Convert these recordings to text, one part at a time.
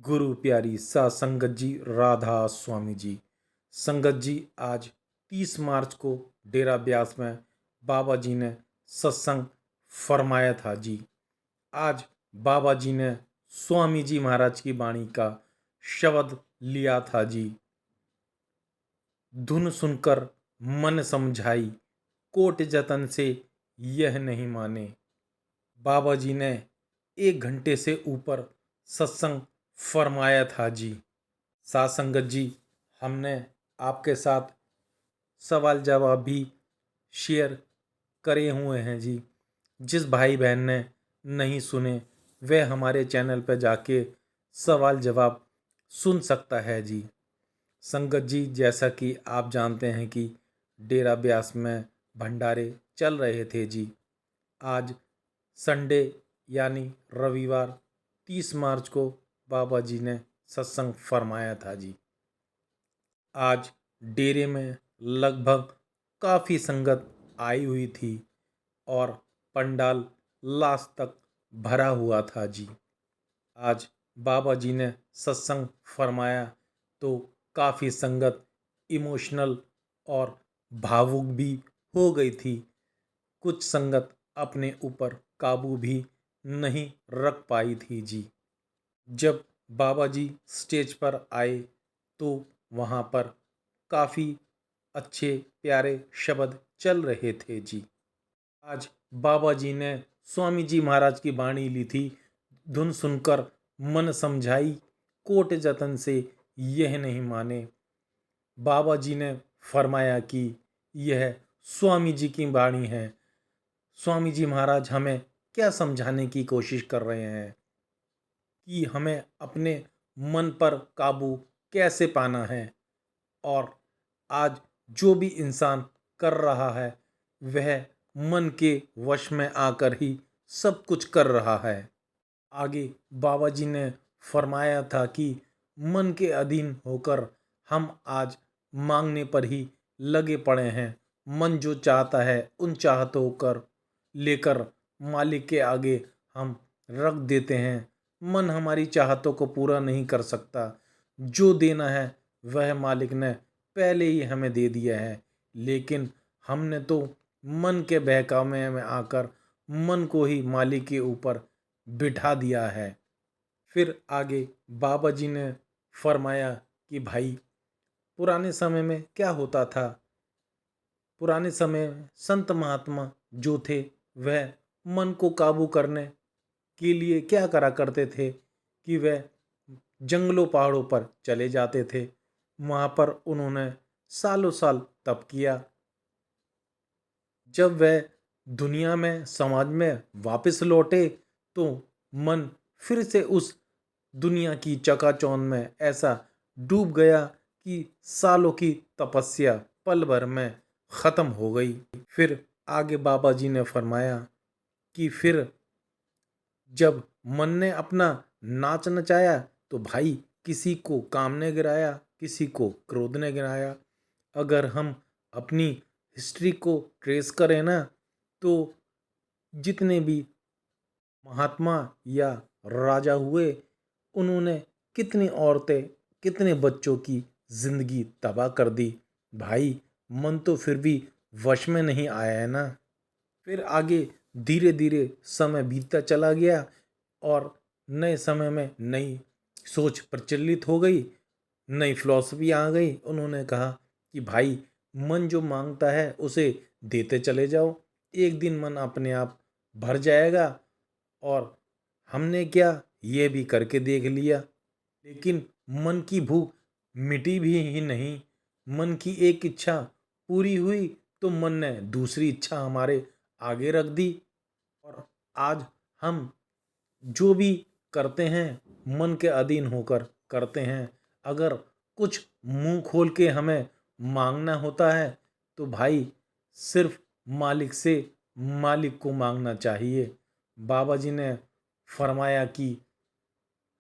गुरु प्यारी सा संगत जी, राधा स्वामी जी। संगत जी, आज 30 मार्च को डेरा ब्यास में बाबा जी ने सत्संग फरमाया था जी। आज बाबा जी ने स्वामी जी महाराज की वाणी का शब्द लिया था जी। धुन सुनकर मन समझाई, कोट जतन से यह नहीं माने। बाबा जी ने 1 घंटे से ऊपर सत्संग फरमाया था जी। साथ संगत जी, हमने आपके साथ सवाल जवाब भी शेयर करे हुए हैं जी। जिस भाई बहन ने नहीं सुने वह हमारे चैनल पर जाके सवाल जवाब सुन सकता है जी। संगत जी, जैसा कि आप जानते हैं कि डेरा ब्यास में भंडारे चल रहे थे जी। आज संडे यानी रविवार 30 मार्च को बाबा जी ने सत्संग फरमाया था जी। आज डेरे में लगभग काफ़ी संगत आई हुई थी और पंडाल लास्ट तक भरा हुआ था जी। आज बाबा जी ने सत्संग फरमाया तो काफ़ी संगत इमोशनल और भावुक भी हो गई थी। कुछ संगत अपने ऊपर काबू भी नहीं रख पाई थी जी। जब बाबा जी स्टेज पर आए तो वहाँ पर काफ़ी अच्छे प्यारे शब्द चल रहे थे जी। आज बाबा जी ने स्वामी जी महाराज की वाणी ली थी, धुन सुनकर मन समझाई, कोट जतन से यह नहीं माने। बाबा जी ने फरमाया कि यह स्वामी जी की वाणी है। स्वामी जी महाराज हमें क्या समझाने की कोशिश कर रहे हैं कि हमें अपने मन पर काबू कैसे पाना है। और आज जो भी इंसान कर रहा है वह मन के वश में आकर ही सब कुछ कर रहा है। आगे बाबा जी ने फरमाया था कि मन के अधीन होकर हम आज मांगने पर ही लगे पड़े हैं। मन जो चाहता है उन चाहतों कर लेकर मालिक के आगे हम रख देते हैं। मन हमारी चाहतों को पूरा नहीं कर सकता। जो देना है वह मालिक ने पहले ही हमें दे दिया है, लेकिन हमने तो मन के बहकावे में आकर मन को ही मालिक के ऊपर बिठा दिया है। फिर आगे बाबा जी ने फरमाया कि भाई, पुराने समय में क्या होता था। पुराने समय में संत महात्मा जो थे वह मन को काबू करने के लिए क्या करा करते थे कि वह जंगलों पहाड़ों पर चले जाते थे। वहाँ पर उन्होंने सालों साल तप किया। जब वह दुनिया में समाज में वापस लौटे तो मन फिर से उस दुनिया की चकाचौंध में ऐसा डूब गया कि सालों की तपस्या पल भर में ख़त्म हो गई। फिर आगे बाबा जी ने फरमाया कि फिर जब मन ने अपना नाच नचाया तो भाई किसी को काम ने गिराया, किसी को क्रोध ने गिराया। अगर हम अपनी हिस्ट्री को ट्रेस करें ना तो जितने भी महात्मा या राजा हुए उन्होंने कितनी औरतें, कितने बच्चों की जिंदगी तबाह कर दी। भाई, मन तो फिर भी वश में नहीं आया है ना। फिर आगे धीरे धीरे समय बीतता चला गया और नए समय में नई सोच प्रचलित हो गई, नई फिलॉसफी आ गई। उन्होंने कहा कि भाई, मन जो मांगता है उसे देते चले जाओ, एक दिन मन अपने आप भर जाएगा। और हमने क्या ये भी करके देख लिया, लेकिन मन की भूख मिटी भी ही नहीं। मन की एक इच्छा पूरी हुई तो मन ने दूसरी इच्छा हमारे आगे रख दी। और आज हम जो भी करते हैं मन के अधीन होकर करते हैं। अगर कुछ मुंह खोल के हमें मांगना होता है तो भाई सिर्फ मालिक से मालिक को मांगना चाहिए। बाबा जी ने फरमाया कि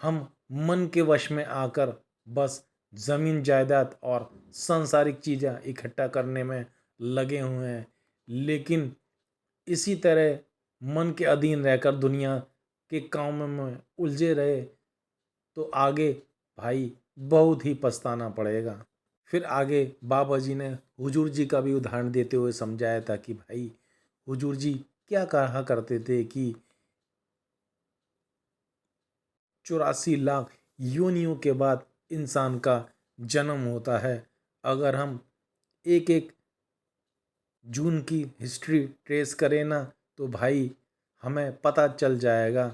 हम मन के वश में आकर बस ज़मीन जायदाद और सांसारिक चीज़ें इकट्ठा करने में लगे हुए हैं, लेकिन इसी तरह मन के अधीन रहकर दुनिया के कामों में उलझे रहे तो आगे भाई बहुत ही पछताना पड़ेगा। फिर आगे बाबा जी ने हुजूर जी का भी उदाहरण देते हुए समझाया था कि भाई हुजूर जी क्या कहा करते थे कि 84 लाख योनियों के बाद इंसान का जन्म होता है। अगर हम एक एक जून की हिस्ट्री ट्रेस करें ना, तो भाई हमें पता चल जाएगा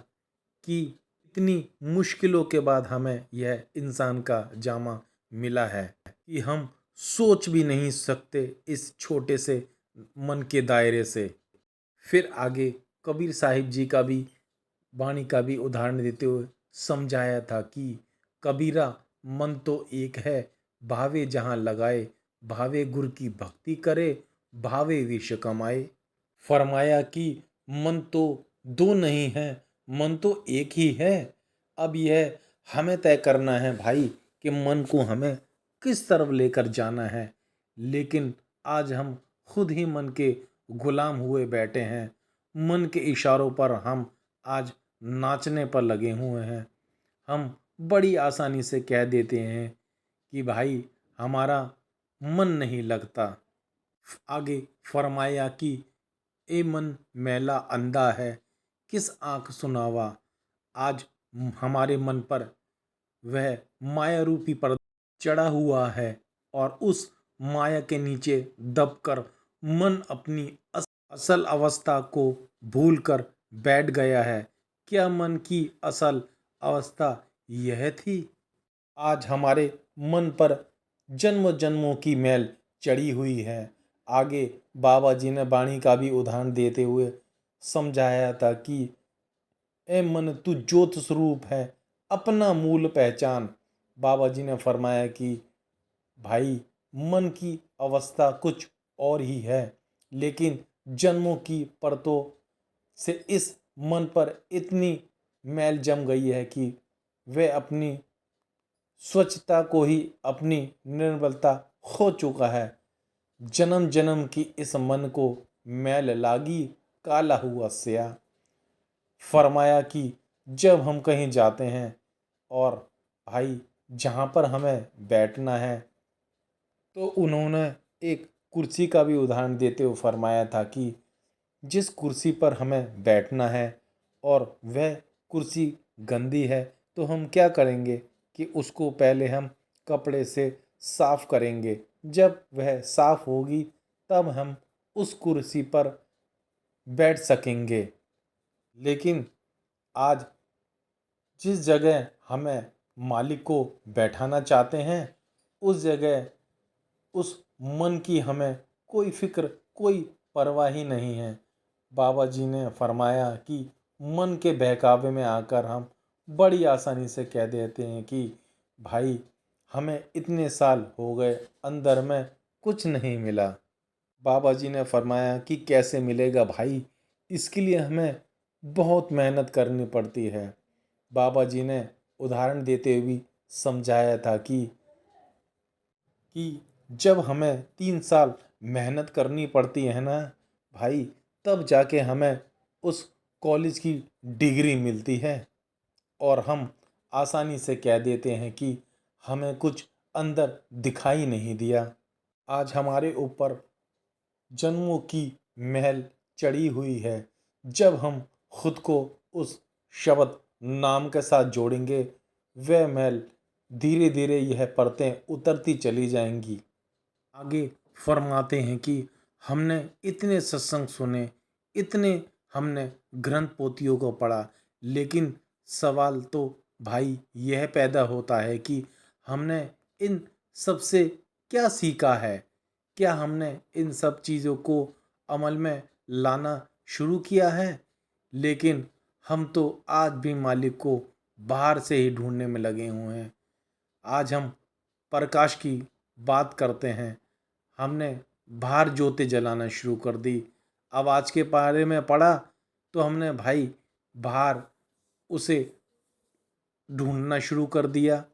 कि इतनी मुश्किलों के बाद हमें यह इंसान का जामा मिला है कि हम सोच भी नहीं सकते इस छोटे से मन के दायरे से। फिर आगे कबीर साहिब जी का भी वाणी का भी उदाहरण देते हुए समझाया था कि कबीरा मन तो एक है, भावे जहाँ लगाए, भावे गुर की भक्ति करे, भावे विश्व कमाए। फरमाया कि मन तो दो नहीं है, मन तो एक ही है। अब यह हमें तय करना है भाई कि मन को हमें किस तरफ लेकर जाना है। लेकिन आज हम खुद ही मन के गुलाम हुए बैठे हैं। मन के इशारों पर हम आज नाचने पर लगे हुए हैं। हम बड़ी आसानी से कह देते हैं कि भाई हमारा मन नहीं लगता। आगे फरमाया कि ए मन मैला अंधा है, किस आंख सुनावा। आज हमारे मन पर वह माया रूपी पर्दा चढ़ा हुआ है और उस माया के नीचे दबकर मन अपनी असल अवस्था को भूलकर बैठ गया है। क्या मन की असल अवस्था यह थी? आज हमारे मन पर जन्म जन्मों की मैल चढ़ी हुई है। आगे बाबा जी ने वाणी का भी उदाहरण देते हुए समझाया था कि ए मन तू ज्योत स्वरूप है, अपना मूल पहचान। बाबा जी ने फरमाया कि भाई मन की अवस्था कुछ और ही है, लेकिन जन्मों की परतों से इस मन पर इतनी मैल जम गई है कि वह अपनी स्वच्छता को ही अपनी निर्बलता खो चुका है। जन्म जन्म की इस मन को मैल लागी, काला हुआ स्या। फरमाया कि जब हम कहीं जाते हैं और भाई जहाँ पर हमें बैठना है, तो उन्होंने एक कुर्सी का भी उदाहरण देते हुए फरमाया था कि जिस कुर्सी पर हमें बैठना है और वह कुर्सी गंदी है, तो हम क्या करेंगे कि उसको पहले हम कपड़े से साफ करेंगे। जब वह साफ होगी तब हम उस कुर्सी पर बैठ सकेंगे। लेकिन आज जिस जगह हमें मालिक को बैठाना चाहते हैं, उस जगह उस मन की हमें कोई फिक्र, कोई परवाह ही नहीं है। बाबा जी ने फरमाया कि मन के बहकावे में आकर हम बड़ी आसानी से कह देते हैं कि भाई हमें इतने साल हो गए, अंदर में कुछ नहीं मिला। बाबा जी ने फरमाया कि कैसे मिलेगा भाई, इसके लिए हमें बहुत मेहनत करनी पड़ती है। बाबा जी ने उदाहरण देते हुए भी समझाया था कि जब हमें 3 साल मेहनत करनी पड़ती है ना भाई, तब जाके हमें उस कॉलेज की डिग्री मिलती है। और हम आसानी से कह देते हैं कि हमें कुछ अंदर दिखाई नहीं दिया। आज हमारे ऊपर जन्मों की महल चढ़ी हुई है। जब हम खुद को उस शब्द नाम के साथ जोड़ेंगे, वह महल धीरे धीरे यह परतें उतरती चली जाएंगी। आगे फरमाते हैं कि हमने इतने सत्संग सुने, इतने हमने ग्रंथ पोथियों को पढ़ा, लेकिन सवाल तो भाई यह पैदा होता है कि हमने इन सब से क्या सीखा है? क्या हमने इन सब चीज़ों को अमल में लाना शुरू किया है? लेकिन हम तो आज भी मालिक को बाहर से ही ढूंढने में लगे हुए हैं। आज हम प्रकाश की बात करते हैं, हमने बाहर ज्योति जलाना शुरू कर दी। आवाज़ के बारे में पढ़ा तो हमने भाई बाहर उसे ढूंढना शुरू कर दिया,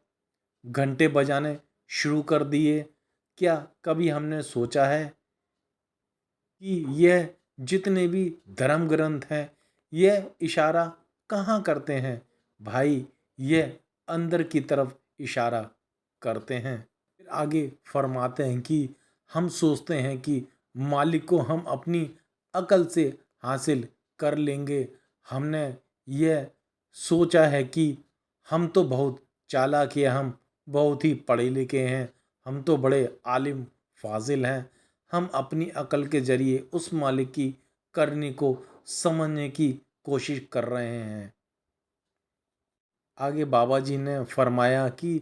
घंटे बजाने शुरू कर दिए। क्या कभी हमने सोचा है कि यह जितने भी धर्म ग्रंथ हैं, यह इशारा कहाँ करते हैं? भाई यह अंदर की तरफ इशारा करते हैं। फिर आगे फरमाते हैं कि हम सोचते हैं कि मालिक को हम अपनी अकल से हासिल कर लेंगे। हमने यह सोचा है कि हम तो बहुत चालाक हैं, हम बहुत ही पढ़े लिखे हैं, हम तो बड़े आलिम फाजिल हैं। हम अपनी अकल के जरिए उस मालिक की करनी को समझने की कोशिश कर रहे हैं। आगे बाबा जी ने फरमाया कि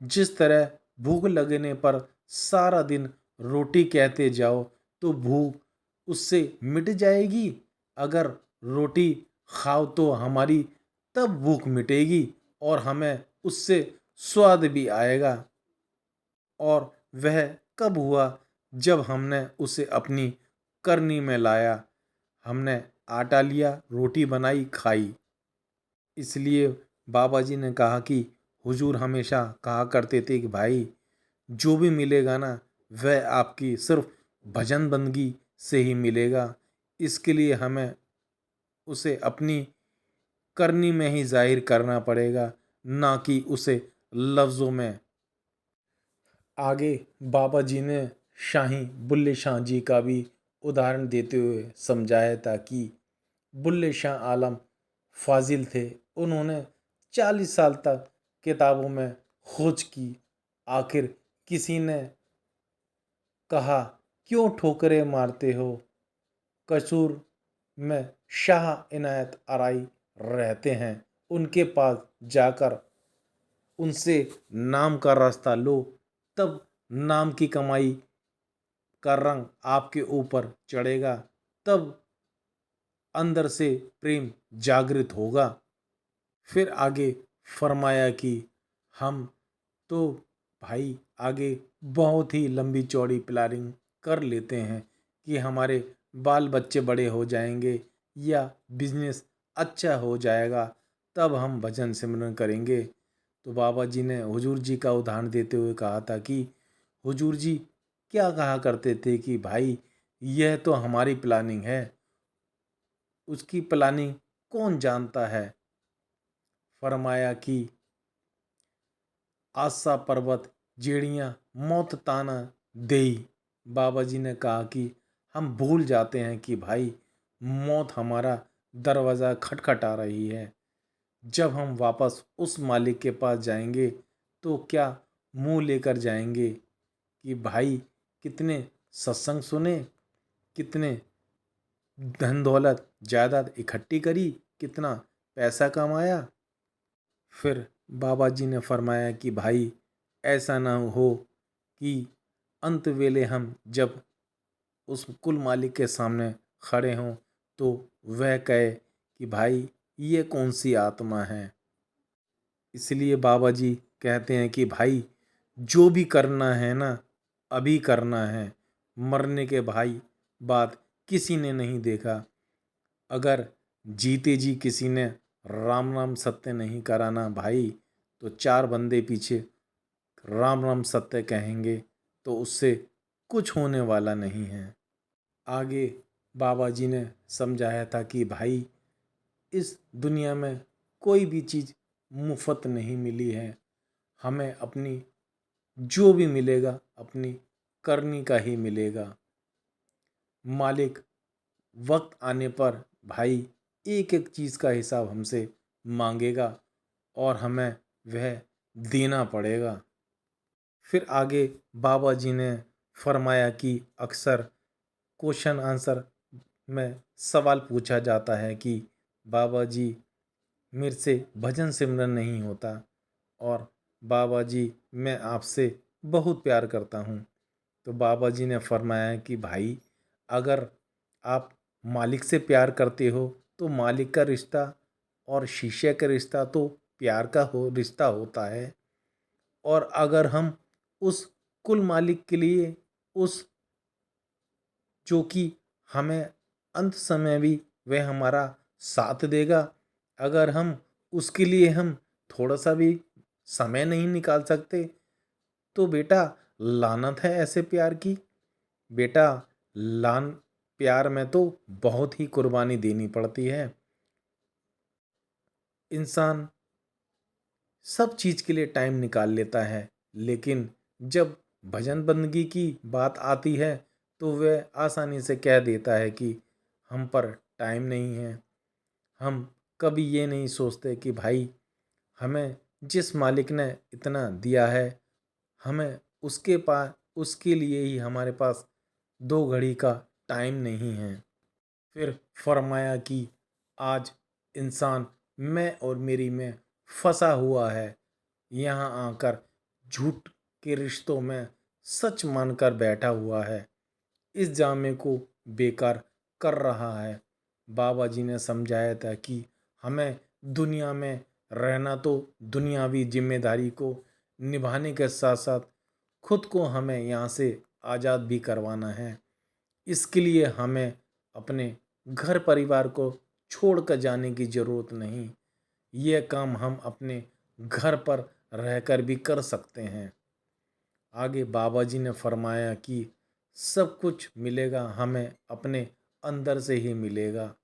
जिस तरह भूख लगने पर सारा दिन रोटी कहते जाओ तो भूख उससे मिट जाएगी। अगर रोटी खाओ तो हमारी तब भूख मिटेगी और हमें उससे स्वाद भी आएगा। और वह कब हुआ जब हमने उसे अपनी करनी में लाया। हमने आटा लिया, रोटी बनाई, खाई। इसलिए बाबा जी ने कहा कि हुजूर हमेशा कहा करते थे कि भाई जो भी मिलेगा ना वह आपकी सिर्फ भजन बंदगी से ही मिलेगा। इसके लिए हमें उसे अपनी करनी में ही जाहिर करना पड़ेगा, ना कि उसे लफ्ज़ों में। आगे बाबा जी ने शाही बुल्ले शाह जी का भी उदाहरण देते हुए समझाया था कि बुल्ले शाह आलम फाजिल थे। उन्होंने 40 साल तक किताबों में खोज की। आखिर किसी ने कहा क्यों ठोकरें मारते हो। कसूर में शाह इनायत आराई रहते हैं, उनके पास जाकर उनसे नाम का रास्ता लो, तब नाम की कमाई का रंग आपके ऊपर चढ़ेगा, तब अंदर से प्रेम जागृत होगा। फिर आगे फरमाया कि हम तो भाई आगे बहुत ही लंबी चौड़ी प्लानिंग कर लेते हैं कि हमारे बाल बच्चे बड़े हो जाएंगे या बिजनेस अच्छा हो जाएगा, तब हम भजन सिमरन करेंगे। तो बाबा जी ने हुजूर जी का उदाहरण देते हुए कहा था कि हुजूर जी क्या कहा करते थे कि भाई यह तो हमारी प्लानिंग है, उसकी प्लानिंग कौन जानता है। फरमाया कि आसा पर्वत जेड़ियाँ मौत ताना देई। बाबा जी ने कहा कि हम भूल जाते हैं कि भाई मौत हमारा दरवाज़ा खटखटा रही है। जब हम वापस उस मालिक के पास जाएंगे तो क्या मुंह लेकर जाएंगे कि भाई कितने सत्संग सुने, कितने धन दौलत जायदाद इकट्ठी करी, कितना पैसा कमाया। फिर बाबा जी ने फरमाया कि भाई ऐसा ना हो कि अंत वेले हम जब उस कुल मालिक के सामने खड़े हों तो वह कहे कि भाई ये कौन सी आत्मा है। इसलिए बाबा जी कहते हैं कि भाई जो भी करना है ना अभी करना है, मरने के भाई बाद किसी ने नहीं देखा। अगर जीते जी किसी ने राम राम सत्य नहीं कराना भाई तो चार बंदे पीछे राम राम सत्य कहेंगे तो उससे कुछ होने वाला नहीं है। आगे बाबा जी ने समझाया था कि भाई इस दुनिया में कोई भी चीज़ मुफ्त नहीं मिली है। हमें अपनी जो भी मिलेगा अपनी करनी का ही मिलेगा। मालिक वक्त आने पर भाई एक एक चीज़ का हिसाब हमसे मांगेगा और हमें वह देना पड़ेगा। फिर आगे बाबा जी ने फरमाया कि अक्सर क्वेश्चन आंसर में सवाल पूछा जाता है कि बाबा जी मेरे से भजन सिमरन नहीं होता और बाबा जी मैं आपसे बहुत प्यार करता हूँ। तो बाबा जी ने फरमाया कि भाई अगर आप मालिक से प्यार करते हो तो मालिक का रिश्ता और शिष्य का रिश्ता तो प्यार का हो रिश्ता होता है। और अगर हम उस कुल मालिक के लिए उस जो कि हमें अंत समय भी वह हमारा साथ देगा, अगर हम उसके लिए हम थोड़ा सा भी समय नहीं निकाल सकते तो बेटा लानत है ऐसे प्यार की। बेटा लान प्यार में तो बहुत ही कुर्बानी देनी पड़ती है। इंसान सब चीज़ के लिए टाइम निकाल लेता है, लेकिन जब भजन बंदगी की बात आती है तो वह आसानी से कह देता है कि हम पर टाइम नहीं है। हम कभी ये नहीं सोचते कि भाई हमें जिस मालिक ने इतना दिया है, हमें उसके लिए ही हमारे पास 2 घड़ी का टाइम नहीं है। फिर फरमाया कि आज इंसान मैं और मेरी में फंसा हुआ है, यहाँ आकर झूठ के रिश्तों में सच मानकर बैठा हुआ है, इस जामे को बेकार कर रहा है। बाबा जी ने समझाया था कि हमें दुनिया में रहना तो दुनियावी जिम्मेदारी को निभाने के साथ साथ खुद को हमें यहाँ से आज़ाद भी करवाना है। इसके लिए हमें अपने घर परिवार को छोड़ कर जाने की ज़रूरत नहीं। यह काम हम अपने घर पर रहकर भी कर सकते हैं। आगे बाबा जी ने फरमाया कि सब कुछ मिलेगा हमें अपने अंदर से ही मिलेगा।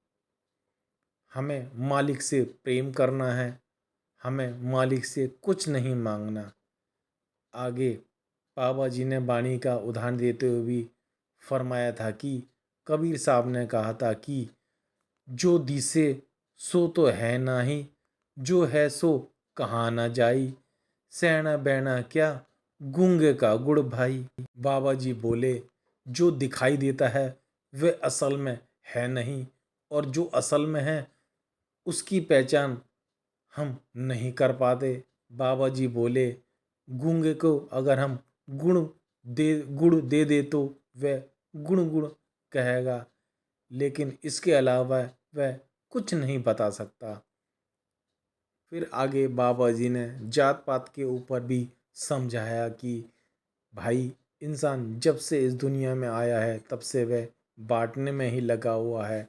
हमें मालिक से प्रेम करना है, हमें मालिक से कुछ नहीं मांगना। आगे बाबा जी ने वाणी का उदाहरण देते हुए भी फरमाया था कि कबीर साहब ने कहा था कि जो दिसे सो तो है नाही, जो है सो कहाँ ना जाई, सहना बहना क्या गूंगे का गुड़ भाई। बाबा जी बोले जो दिखाई देता है वह असल में है नहीं, और जो असल में है उसकी पहचान हम नहीं कर पाते। बाबा जी बोले गूंगे को अगर हम गुड़ दे दे तो वह गुण गुण कहेगा, लेकिन इसके अलावा वह कुछ नहीं बता सकता। फिर आगे बाबा जी ने जात पात के ऊपर भी समझाया कि भाई इंसान जब से इस दुनिया में आया है तब से वह बांटने में ही लगा हुआ है,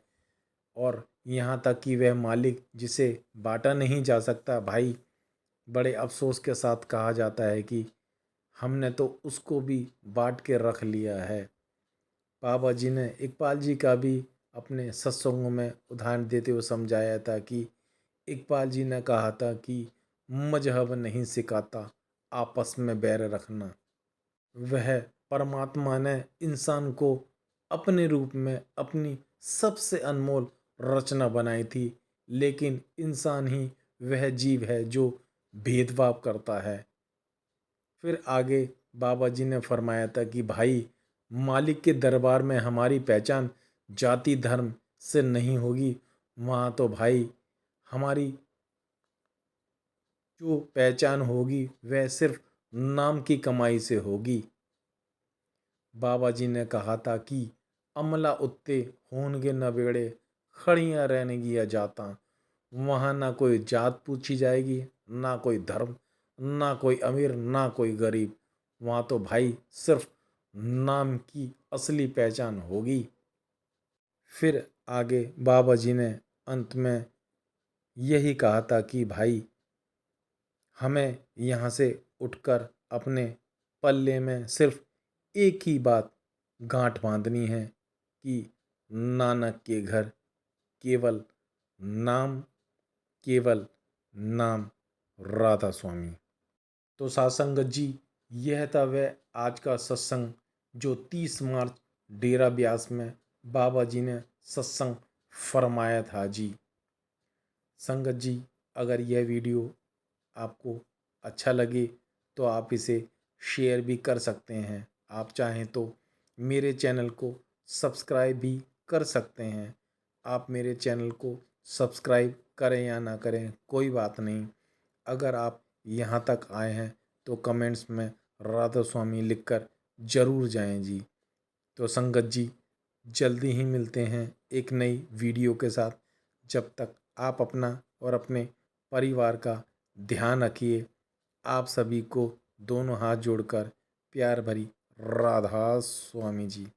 और यहाँ तक कि वह मालिक जिसे बांटा नहीं जा सकता भाई, बड़े अफसोस के साथ कहा जाता है कि हमने तो उसको भी बांट के रख लिया है। बाबा जी ने इकबाल जी का भी अपने सत्संगों में उदाहरण देते हुए समझाया था कि इकबाल जी ने कहा था कि मजहब नहीं सिखाता आपस में बैर रखना। वह परमात्मा ने इंसान को अपने रूप में अपनी सबसे अनमोल रचना बनाई थी, लेकिन इंसान ही वह जीव है जो भेदभाव करता है। फिर आगे बाबा जी ने फरमाया था कि भाई मालिक के दरबार में हमारी पहचान जाति धर्म से नहीं होगी, वहाँ तो भाई हमारी जो पहचान होगी वह सिर्फ नाम की कमाई से होगी। बाबा जी ने कहा था कि अमला उत्ते होनगे न बेड़े, खड़ियाँ रहनेगी या जाता। वहाँ ना कोई जात पूछी जाएगी, ना कोई धर्म, ना कोई अमीर, ना कोई गरीब। वहाँ तो भाई सिर्फ नाम की असली पहचान होगी। फिर आगे बाबा जी ने अंत में यही कहा था कि भाई हमें यहाँ से उठकर अपने पल्ले में सिर्फ एक ही बात गांठ बांधनी है कि नानक के घर केवल नाम, केवल नाम, राधा स्वामी। तो सासंगत जी, यह था वह आज का सत्संग जो 30 मार्च डेरा ब्यास में बाबा जी ने सत्संग फरमाया था जी। संगत जी, अगर यह वीडियो आपको अच्छा लगे तो आप इसे शेयर भी कर सकते हैं। आप चाहें तो मेरे चैनल को सब्सक्राइब भी कर सकते हैं। आप मेरे चैनल को सब्सक्राइब करें या ना करें कोई बात नहीं। अगर आप यहाँ तक आए हैं तो कमेंट्स में राधा स्वामी लिखकर ज़रूर जाएं जी। तो संगत जी, जल्दी ही मिलते हैं एक नई वीडियो के साथ। जब तक आप अपना और अपने परिवार का ध्यान रखिए। आप सभी को दोनों हाथ जोड़कर प्यार भरी राधा स्वामी जी।